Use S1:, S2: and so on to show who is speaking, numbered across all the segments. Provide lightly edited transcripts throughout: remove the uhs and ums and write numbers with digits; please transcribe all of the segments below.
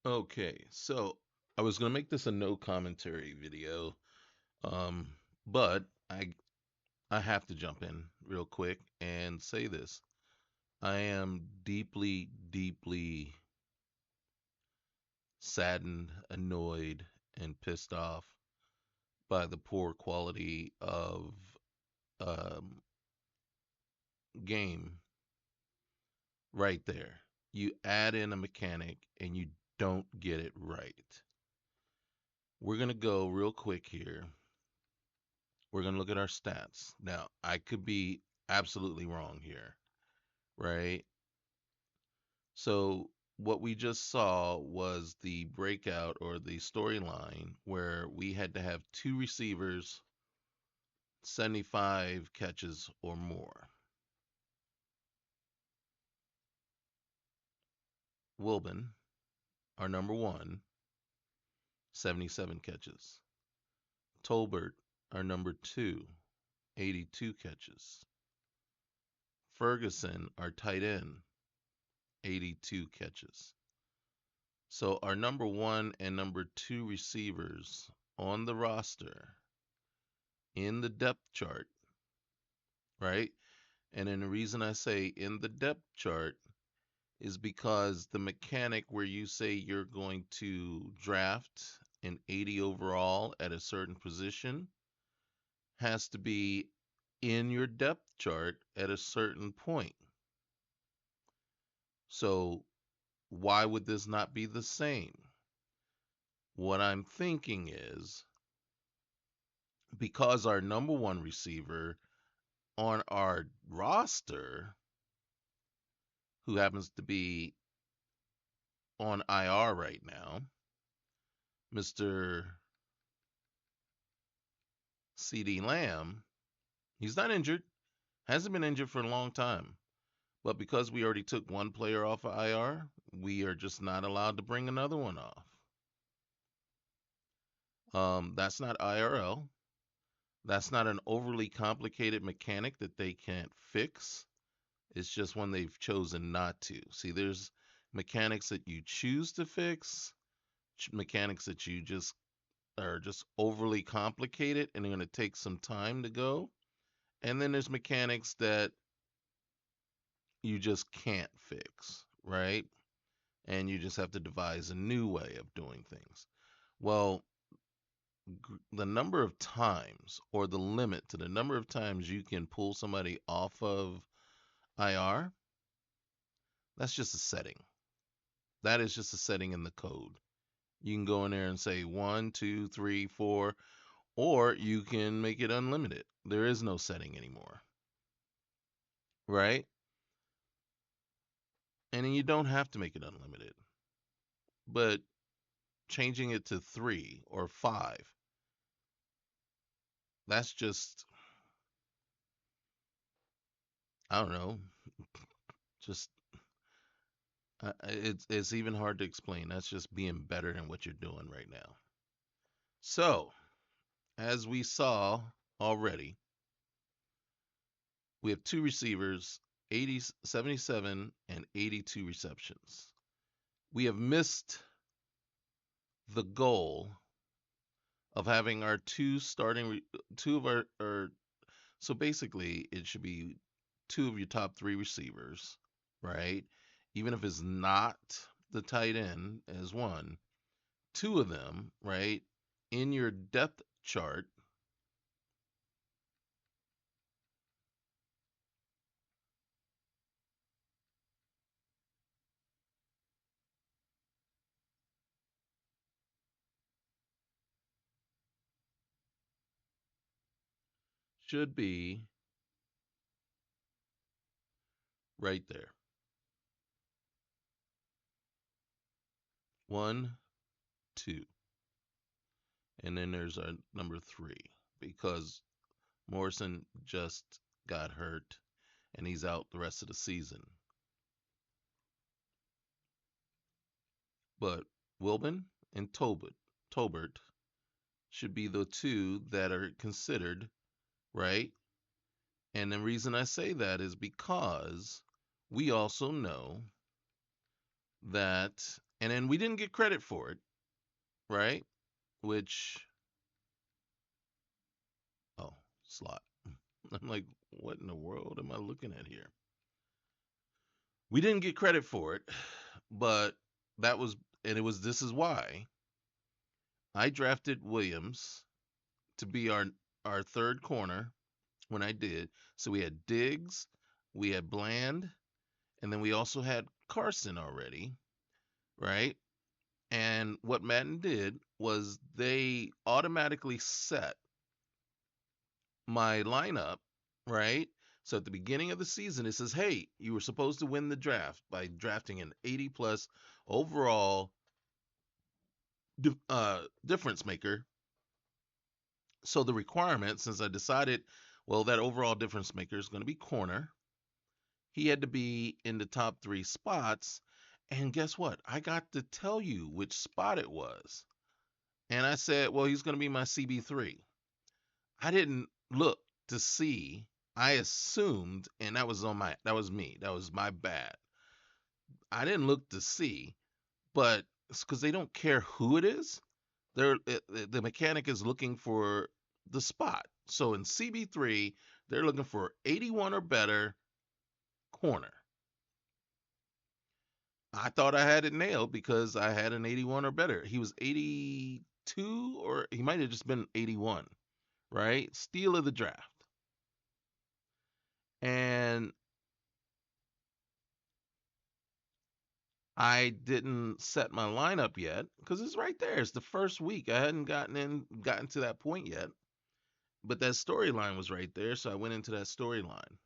S1: Okay, so I was gonna make this a no commentary video, um, but I have to jump in real quick and say this. I am deeply, deeply saddened, annoyed, and pissed off by the poor quality of um, game right there. You add in a mechanic and you don't get it right. We're gonna go real quick here. We're going to look at our stats. Now, I could be absolutely wrong here, right? So, what we just saw was the breakout or the storyline where we had to have two receivers, 75 catches or more. Wilbin, our number one, 77 catches. Tolbert, our number two, 82 catches. Ferguson, our tight end, 82 catches. So our number one and number two receivers on the roster in the depth chart, right? And then the reason I say in the depth chart is because the mechanic where you say you're going to draft an 80 overall at a certain position has to be in your depth chart at a certain point. So why would this not be the same? What I'm thinking is because our number one receiver on our roster, who happens to be on IR right now, Mr. CD Lamb, he's not injured, hasn't been injured for a long time. But because we already took one player off of IR, we are just not allowed to bring another one off. That's not IRL. That's not an overly complicated mechanic that they can't fix. It's just one they've chosen not to. See, there's mechanics that you choose to fix, mechanics that you just are just overly complicated and they're going to take some time to go. And then there's mechanics that you just can't fix, right? And you just have to devise a new way of doing things. Well, the number of times or the limit to the number of times you can pull somebody off of IR, that's just a setting. That is just a setting in the code. You can go in there and say one, two, three, four, or you can make it unlimited. There is no setting anymore, right? And then you don't have to make it unlimited. But changing it to three or five, that's just, I don't know, just, it's even hard to explain. That's just being better than what you're doing right now. So, as we saw already, we have two receivers, 80, 77 and 82 receptions. We have missed the goal of having our two of our so basically it should be two of your top three receivers, right? Even if it's not the tight end as one, two of them, right? In your depth chart should be right there. One, two. And then there's our number three because Morrison just got hurt and he's out the rest of the season. But Wilbin and Tolbert should be the two that are considered, right? And the reason I say that is because we also know that And then we didn't get credit for it, right? Which, oh, slot. I'm like, what in the world am I looking at here? We didn't get credit for it, but that was, and it was, this is why I drafted Williams to be our third corner when I did. So we had Diggs, we had Bland, and then we also had Carson already, right? And what Madden did was they automatically set my lineup, right? So at the beginning of the season, it says, hey, you were supposed to win the draft by drafting an 80 plus overall difference maker. So the requirement, since I decided, well, that overall difference maker is going to be corner, he had to be in the top 3 spots. And guess what? I got to tell you which spot it was. And I said, well, he's going to be my CB3. I didn't look to see. I assumed, and that was me. That was my bad. I didn't look to see, but it's because they don't care who it is. The mechanic is looking for the spot. So in CB3, they're looking for 81 or better corner. I thought I had it nailed because I had an 81 or better. He was 82, or he might have just been 81, right? Steal of the draft. And I didn't set my lineup yet because it's right there. It's the first week. I hadn't gotten to that point yet. But that storyline was right there, so I went into that storyline.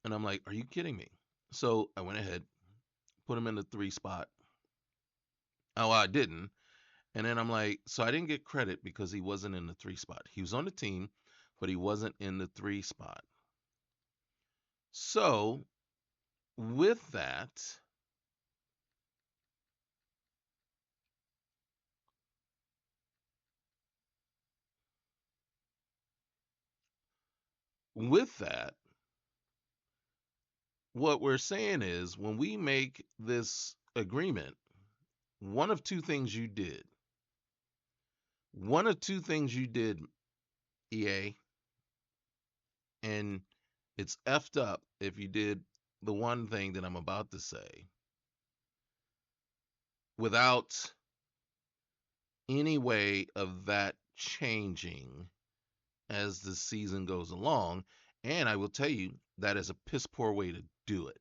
S1: And I'm like, are you kidding me? So I went ahead, put him in the 3 spot. Oh, I didn't. And then I'm like, so I didn't get credit because he wasn't in the 3 spot. He was on the team, but he wasn't in the 3 spot. So with that, with that, what we're saying is when we make this agreement, one of two things you did. One of two things you did, EA, and it's effed up if you did the one thing that I'm about to say without any way of that changing as the season goes along. And I will tell you, that is a piss poor way to do it.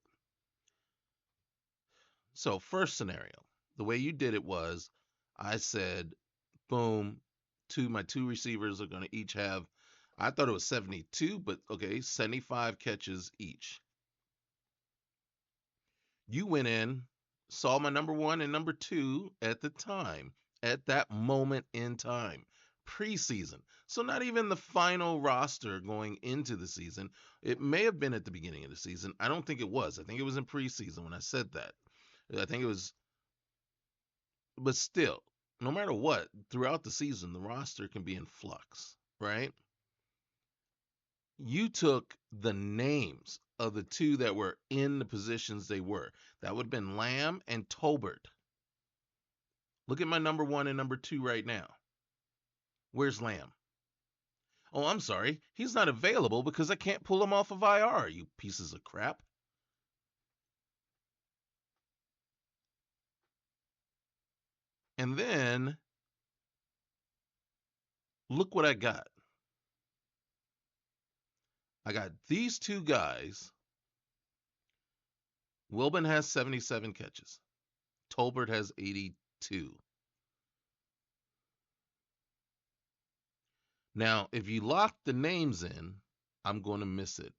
S1: So, first scenario, the way you did it was I said, boom, my two receivers are going to each have, I thought it was 72, but okay, 75 catches each. You went in, saw my number one and number two at the time, at that moment in time, preseason. So, not even the final roster going into the season. It may have been at the beginning of the season. I don't think it was. I think it was in preseason when I said that. I think it was, but still, no matter what, throughout the season, the roster can be in flux, right? You took the names of the two that were in the positions they were. That would have been Lamb and Tolbert. Look at my number one and number two right now. Where's Lamb? Oh, I'm sorry. He's not available because I can't pull him off of IR, you pieces of crap. And then look what I got. I got these two guys. Wilbon has 77 catches. Tolbert has 82. Now, if you lock the names in, I'm going to miss it.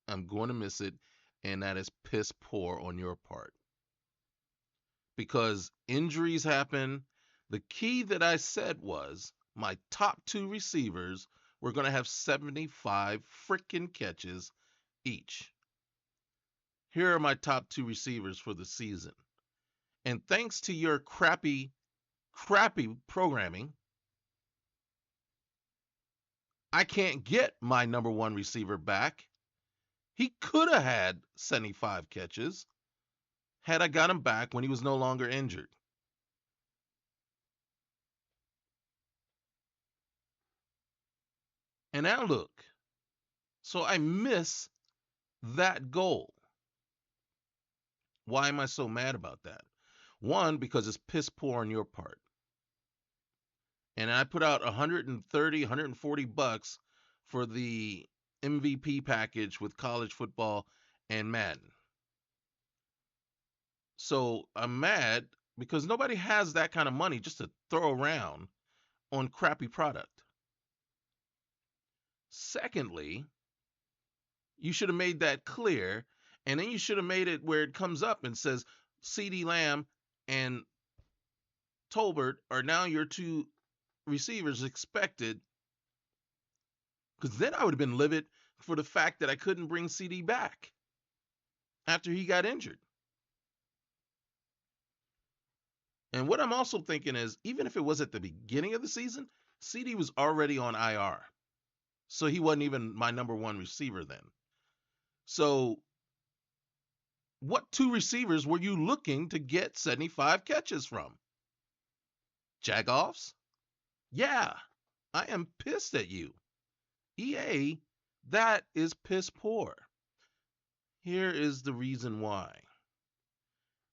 S1: I'm going to miss it, and that is piss poor on your part. Because injuries happen. The key that I said was my top two receivers were going to have 75 freaking catches each. Here are my top two receivers for the season. And thanks to your crappy programming, I can't get my number one receiver back. He could have had 75 catches. had I got him back when he was no longer injured. And now look. So I miss that goal. Why am I so mad about that? One, because it's piss poor on your part. And I put out 130, 140 bucks for the MVP package with college football and Madden. So I'm mad because nobody has that kind of money just to throw around on crappy product. Secondly, you should have made that clear, and then you should have made it where it comes up and says CeeDee Lamb and Tolbert are now your two receivers expected, because then I would have been livid for the fact that I couldn't bring CD back after he got injured. And what I'm also thinking is, even if it was at the beginning of the season, CD was already on IR. So he wasn't even my number one receiver then. So what two receivers were you looking to get 75 catches from? Jagoffs? Yeah, I am pissed at you. EA, that is piss poor. Here is the reason why.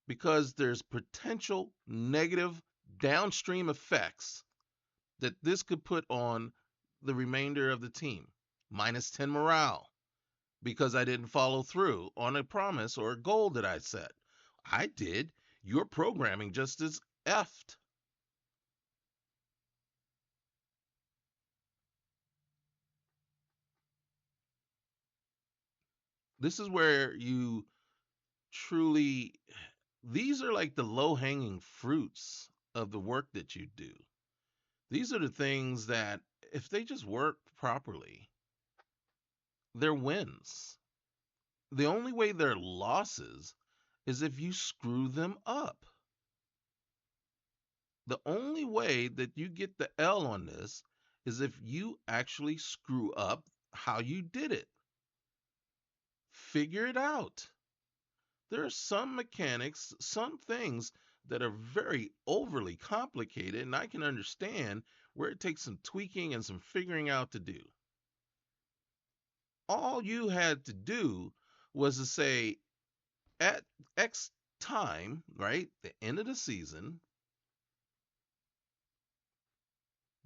S1: Because there's potential negative downstream effects that this could put on the remainder of the team. Minus 10 morale because I didn't follow through on a promise or a goal that I set. I did. Your programming just is effed. This is where you truly, these are like the low hanging fruits of the work that you do. These are the things that, if they just work properly, they're wins. The only way they're losses is if you screw them up. The only way that you get the L on this is if you actually screw up how you did it. Figure it out. There are some mechanics, some things that are very overly complicated, and I can understand where it takes some tweaking and some figuring out to do. All you had to do was to say, at X time, right, the end of the season,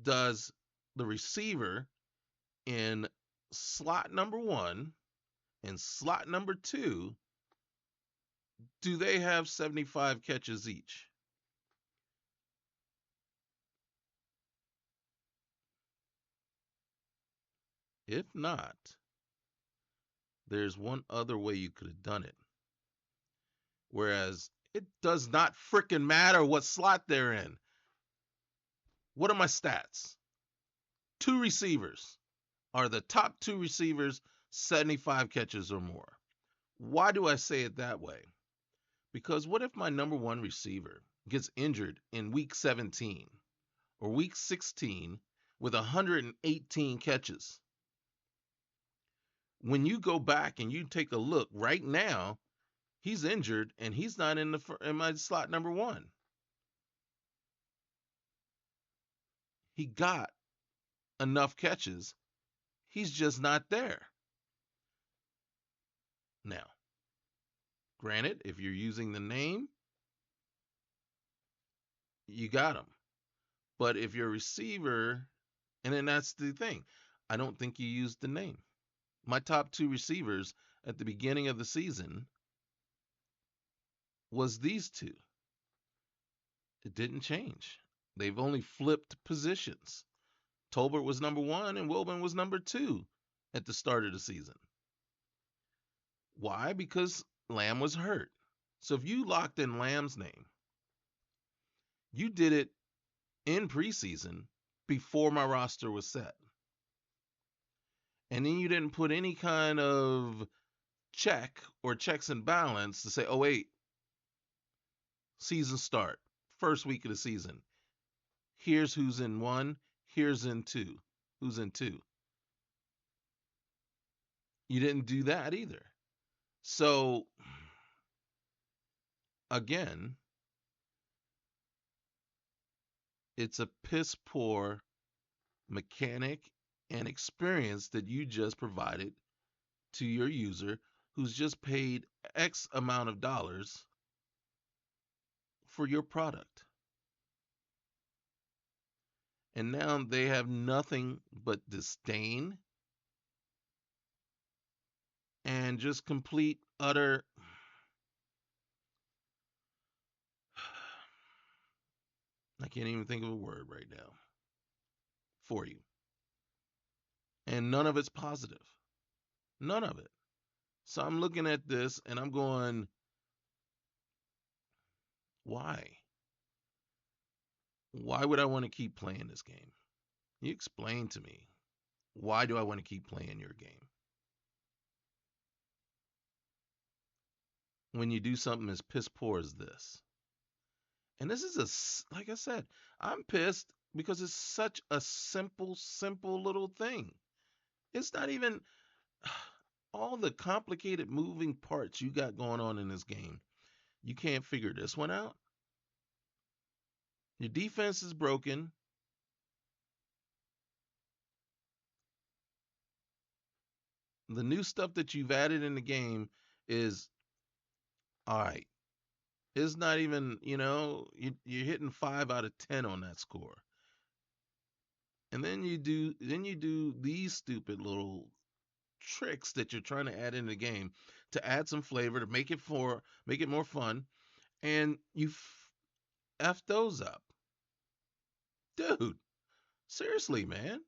S1: does the receiver in slot number one and slot number two, do they have 75 catches each? If not, there's one other way you could have done it. Whereas it does not freaking matter what slot they're in. What are my stats? Two receivers. Are the top two receivers 75 catches or more? Why do I say it that way? Because what if my number one receiver gets injured in week 17 or week 16 with 118 catches? When you go back and you take a look right now, he's injured and he's not in my slot number one. He got enough catches. He's just not there. Now, granted, if you're using the name, you got him. But if you're a receiver, and then that's the thing, I don't think you used the name. My top two receivers at the beginning of the season was these two. It didn't change. They've only flipped positions. Tolbert was number one and Wilburn was number two at the start of the season. Why? Because Lamb was hurt. So if you locked in Lamb's name, you did it in preseason before my roster was set. And then you didn't put any kind of check or checks and balance to say, oh, wait, season start, first week of the season. Here's who's in one, here's in two. Who's in two? You didn't do that either. So again, it's a piss poor mechanic and experience that you just provided to your user who's just paid X amount of dollars for your product. And now they have nothing but disdain and just complete, utter. I can't even think of a word right now for you. And none of it's positive. None of it. So I'm looking at this and I'm going, why? Why would I want to keep playing this game? You explain to me. Why do I want to keep playing your game? When you do something as piss poor as this. And this is like I said, I'm pissed because it's such a simple little thing. It's not even all the complicated moving parts you got going on in this game. You can't figure this one out. Your defense is broken. The new stuff that you've added in the game is all right. It's not even, you're hitting 5 out of 10 on that score. And then you do these stupid little tricks that you're trying to add in the game to add some flavor to make it more fun, and you f those up, dude. Seriously, man.